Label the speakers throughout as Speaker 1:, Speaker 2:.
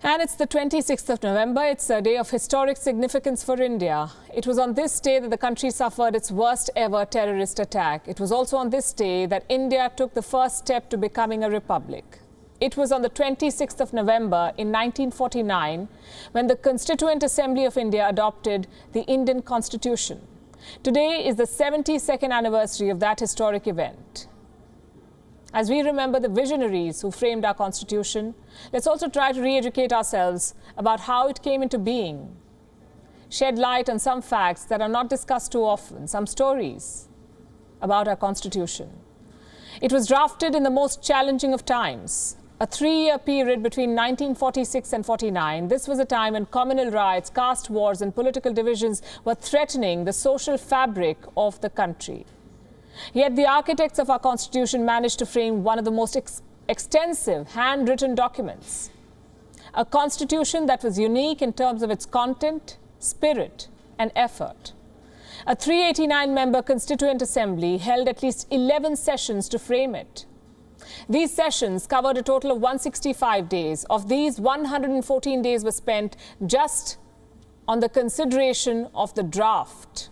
Speaker 1: And it's the 26th of November. It's a day of historic significance for India. It was on this day that the country suffered its worst ever terrorist attack. It was also on this day that India took the first step to becoming a republic. It was on the 26th of November in 1949 when the Constituent Assembly of India adopted the Indian Constitution. Today is the 72nd anniversary of that historic event. As we remember the visionaries who framed our Constitution, let's also try to re-educate ourselves about how it came into being. Shed light on some facts that are not discussed too often, some stories about our Constitution. It was drafted in the most challenging of times, a 3-year period between 1946 and 49. This was a time when communal riots, caste wars and political divisions were threatening the social fabric of the country. Yet the architects of our Constitution managed to frame one of the most extensive handwritten documents. A Constitution that was unique in terms of its content, spirit and effort. A 389-member Constituent Assembly held at least 11 sessions to frame it. These sessions covered a total of 165 days. Of these, 114 days were spent just on the consideration of the draft.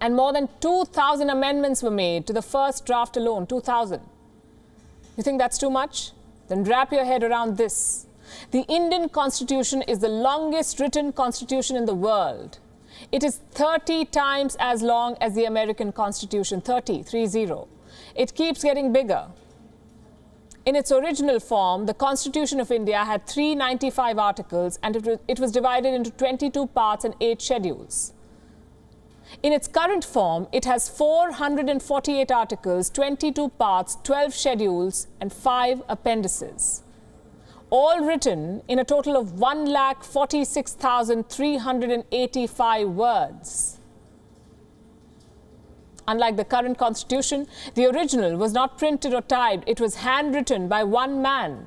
Speaker 1: And more than 2,000 amendments were made to the first draft alone, 2,000. You think that's too much? Then wrap your head around this. The Indian Constitution is the longest written constitution in the world. It is 30 times as long as the American Constitution, 30. It keeps getting bigger. In its original form, the Constitution of India had 395 articles and it was divided into 22 parts and 8 schedules. In its current form, it has 448 articles, 22 parts, 12 schedules and 5 appendices. All written in a total of 1,46,385 words. Unlike the current constitution, the original was not printed or typed. It was handwritten by one man,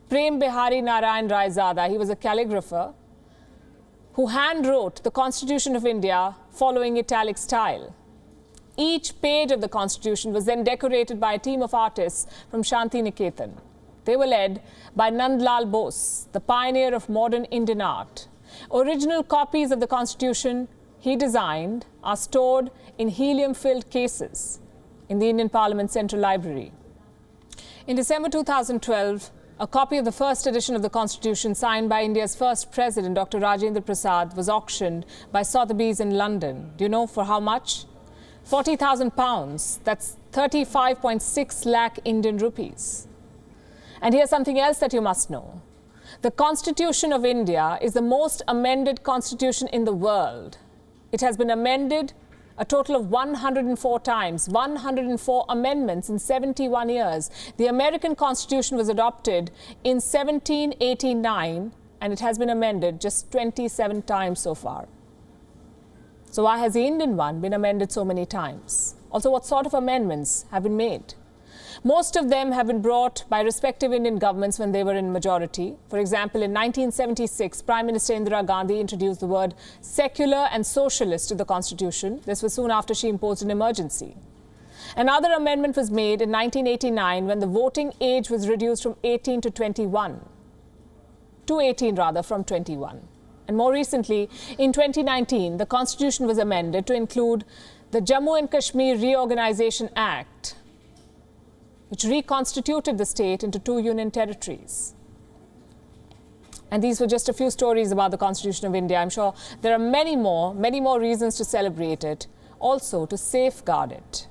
Speaker 1: Prem Bihari Narayan Raizada. He was a calligrapher who handwrote the Constitution of India following italic style. Each page of the Constitution was then decorated by a team of artists from Shanti Niketan. They were led by Nandlal Bose, the pioneer of modern Indian art. Original copies of the Constitution he designed are stored in helium-filled cases in the Indian Parliament Central Library. In December 2012, a copy of the first edition of the Constitution signed by India's first president, Dr. Rajendra Prasad, was auctioned by Sotheby's in London. Do you know for how much? £40,000. That's 35.6 lakh Indian rupees. And here's something else that you must know. The Constitution of India is the most amended constitution in the world. It has been amended a total of 104 times, 104 amendments in 71 years. The American Constitution was adopted in 1789 and it has been amended just 27 times so far. So why has the Indian one been amended so many times? Also, what sort of amendments have been made? Most of them have been brought by respective Indian governments when they were in majority. For example, in 1976, Prime Minister Indira Gandhi introduced the word secular and socialist to the Constitution. This was soon after she imposed an emergency. Another amendment was made in 1989 when the voting age was reduced from 18 to 21. To 18 rather, from 21. And more recently, in 2019, the Constitution was amended to include the Jammu and Kashmir Reorganization Act, which reconstituted the state into 2 union territories. And these were just a few stories about the Constitution of India. I'm sure there are many more reasons to celebrate it, also to safeguard it.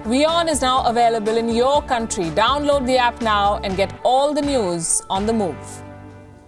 Speaker 1: WION is now available in your country. Download the app now and get all the news on the move.